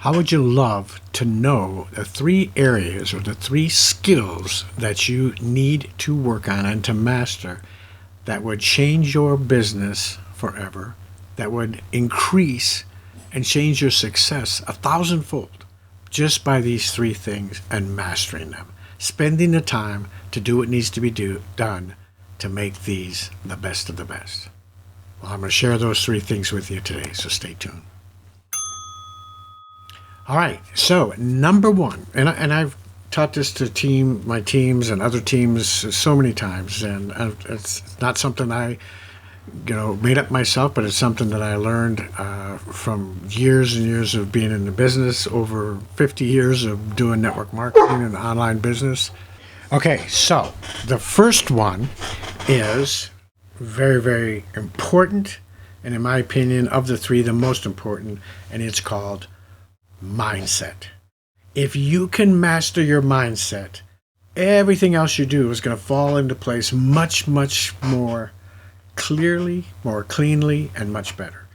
How would you love to know the three areas or the three skills that you need to work on and to master that would change your business forever, that would increase and change your success a thousandfold just by these three things and mastering them, spending the time to do what needs to be done to make these the best of the best? Well, I'm going to share those three things with you today, so stay tuned. All right, so number one, and I've taught this to my teams and other teams so many times, and it's not something I, made up myself, but it's something that I learned from years and years of being in the business, over 50 years of doing network marketing and online business. Okay, so the first one is very, very important, and in my opinion, of the three, the most important, and it's called mindset. If you can master your mindset, everything else you do is going to fall into place much, much more clearly, more cleanly, and much better.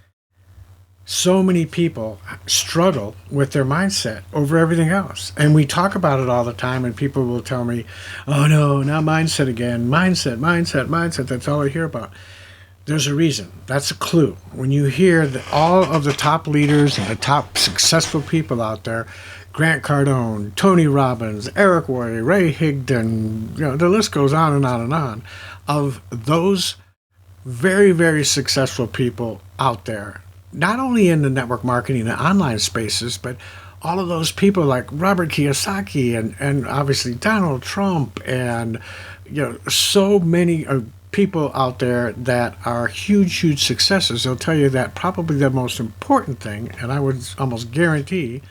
So many people struggle with their mindset over everything else. And we talk about it all the time, and people will tell me, oh no, not mindset again. Mindset. That's all I hear about. There's a reason. That's a clue. When you hear that all of the top leaders and the top successful people out there, Grant Cardone, Tony Robbins, Eric Worre, Ray Higdon, the list goes on and on and on, of those very, very successful people out there, not only in the network marketing and online spaces, but all of those people like Robert Kiyosaki and obviously Donald Trump and so many people out there that are huge, huge successes. They'll tell you that probably the most important thing, and I would almost guarantee,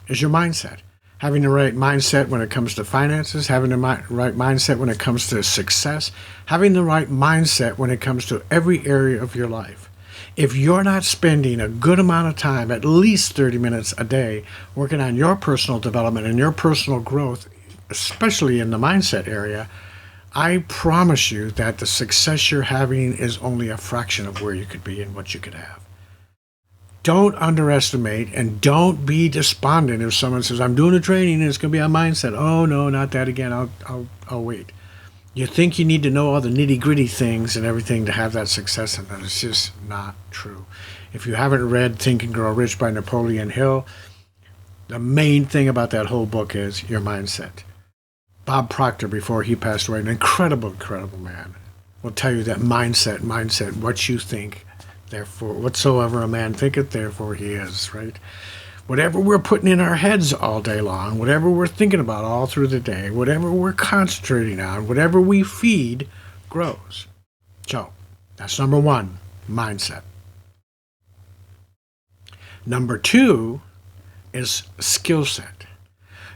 is your mindset. Having the right mindset when it comes to finances, having the right mindset when it comes to success, having the right mindset when it comes to every area of your life. If you're not spending a good amount of time, at least 30 minutes a day, working on your personal development and your personal growth, especially in the mindset area, I promise you that the success you're having is only a fraction of where you could be and what you could have. Don't underestimate and don't be despondent if someone says, I'm doing a training and it's going to be on mindset. Oh, no, not that again. I'll wait. You think you need to know all the nitty-gritty things and everything to have that success, and it's just not true. If you haven't read Think and Grow Rich by Napoleon Hill, the main thing about that whole book is your mindset. Bob Proctor, before he passed away, an incredible, incredible man, will tell you that mindset, what you think, therefore, whatsoever a man thinketh, therefore he is, right? Whatever we're putting in our heads all day long, whatever we're thinking about all through the day, whatever we're concentrating on, whatever we feed, grows. So, that's number one, mindset. Number two is skill set.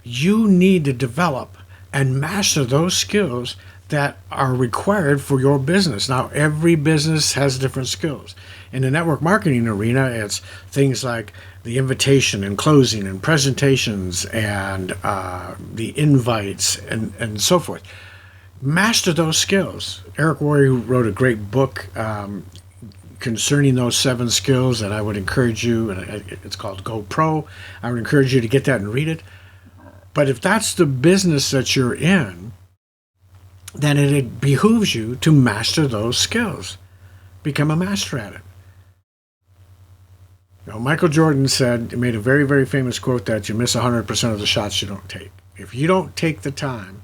You need to develop and master those skills that are required for your business. Now, every business has different skills. In the network marketing arena, it's things like the invitation and closing and presentations and the invites and so forth. Master those skills. Eric Worre wrote a great book concerning those 7 skills, and I would encourage you, and it's called Go Pro. I would encourage you to get that and read it. But if that's the business that you're in, then it behooves you to master those skills. Become a master at it. Michael Jordan made a very, very famous quote that you miss 100% of the shots you don't take. If you don't take the time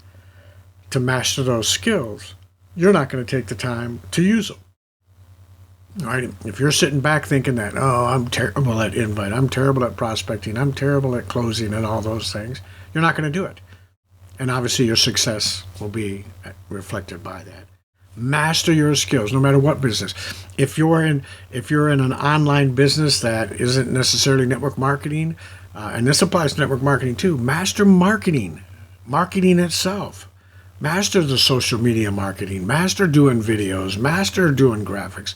to master those skills, you're not going to take the time to use them. All right? If you're sitting back thinking that, oh, I'm terrible at invite, I'm terrible at prospecting, I'm terrible at closing and all those things, you're not going to do it. And obviously your success will be reflected by that. Master your skills, no matter what business. If you're in an online business that isn't necessarily network marketing, and this applies to network marketing too, master marketing itself. Master the social media marketing. Master doing videos. Master doing graphics.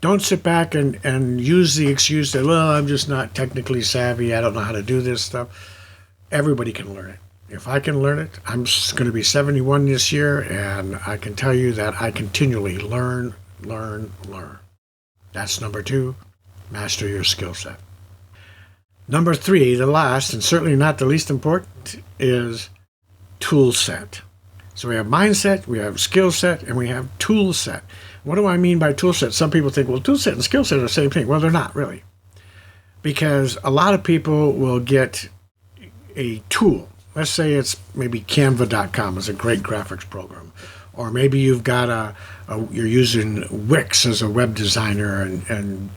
Don't sit back and use the excuse that, well, I'm just not technically savvy. I don't know how to do this stuff. Everybody can learn it. If I can learn it, I'm going to be 71 this year, and I can tell you that I continually learn. That's number two, master your skill set. Number three, the last, and certainly not the least important, is tool set. So we have mindset, we have skill set, and we have tool set. What do I mean by tool set? Some people think, well, tool set and skill set are the same thing. Well, they're not really. Because a lot of people will get a tool. Let's say it's maybe Canva.com is a great graphics program. Or maybe you've got you're using Wix as a web designer and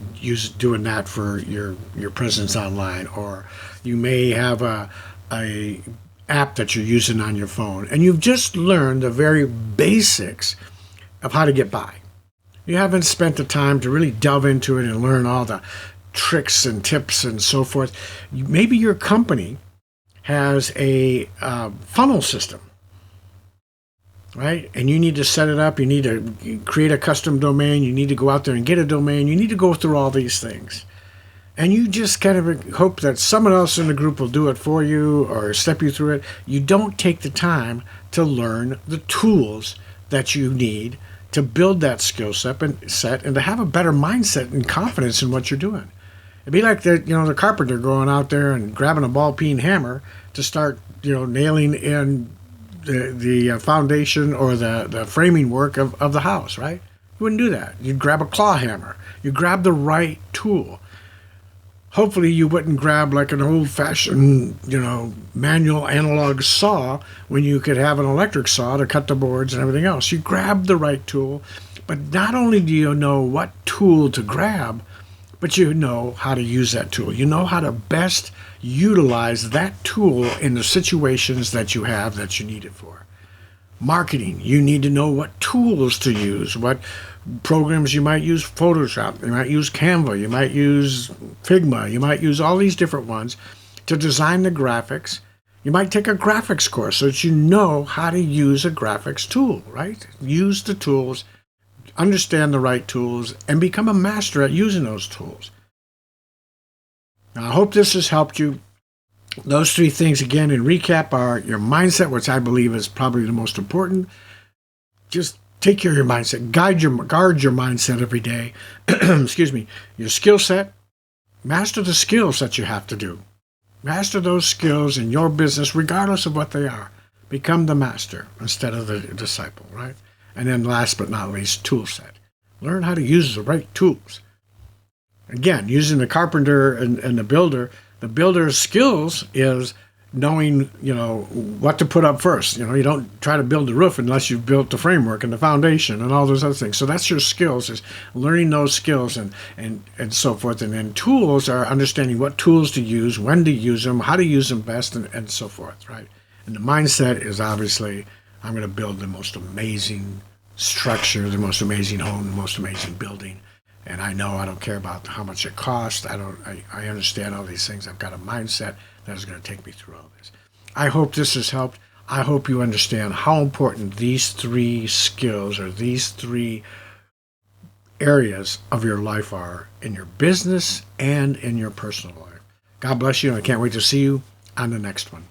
doing that for your presence online. Or you may have a app that you're using on your phone, and you've just learned the very basics of how to get by. You haven't spent the time to really delve into it and learn all the tricks and tips and so forth. Maybe your company has a funnel system, right? And you need to set it up. You need to create a custom domain. You need to go out there and get a domain. You need to go through all these things. And you just kind of hope that someone else in the group will do it for you or step you through it. You don't take the time to learn the tools that you need to build that skill set and to have a better mindset and confidence in what you're doing. It'd be like the carpenter going out there and grabbing a ball-peen hammer to start nailing in the foundation or the framing work of the house, right? You wouldn't do that. You'd grab a claw hammer. You grab the right tool. Hopefully you wouldn't grab like an old-fashioned, manual analog saw when you could have an electric saw to cut the boards and everything else. You grab the right tool, but not only do you know what tool to grab, but you know how to use that tool. You know how to best utilize that tool in the situations that you have that you need it for. Marketing, you need to know what tools to use, what programs you might use. Photoshop, you might use Canva, you might use Figma, you might use all these different ones to design the graphics. You might take a graphics course so that you know how to use a graphics tool, right? Use the tools, understand the right tools, and become a master at using those tools. Now, I hope this has helped you. Those three things, again, in recap, are your mindset, which I believe is probably the most important. Just take care of your mindset. Guard your mindset every day. Excuse me. Your skill set. Master the skills that you have to do. Master those skills in your business, regardless of what they are. Become the master instead of the disciple, right? And then last but not least, tool set. Learn how to use the right tools. Again, using the carpenter and the builder's skills is knowing, what to put up first. You don't try to build the roof unless you've built the framework and the foundation and all those other things. So that's your skills, is learning those skills and so forth. And then tools are understanding what tools to use, when to use them, how to use them best, and so forth, right? And the mindset is obviously, I'm going to build the most amazing structure, the most amazing home, the most amazing building. And I know I don't care about how much it costs. I understand all these things. I've got a mindset that is going to take me through all this. I hope this has helped. I hope you understand how important these three skills or these three areas of your life are in your business and in your personal life. God bless you, and I can't wait to see you on the next one.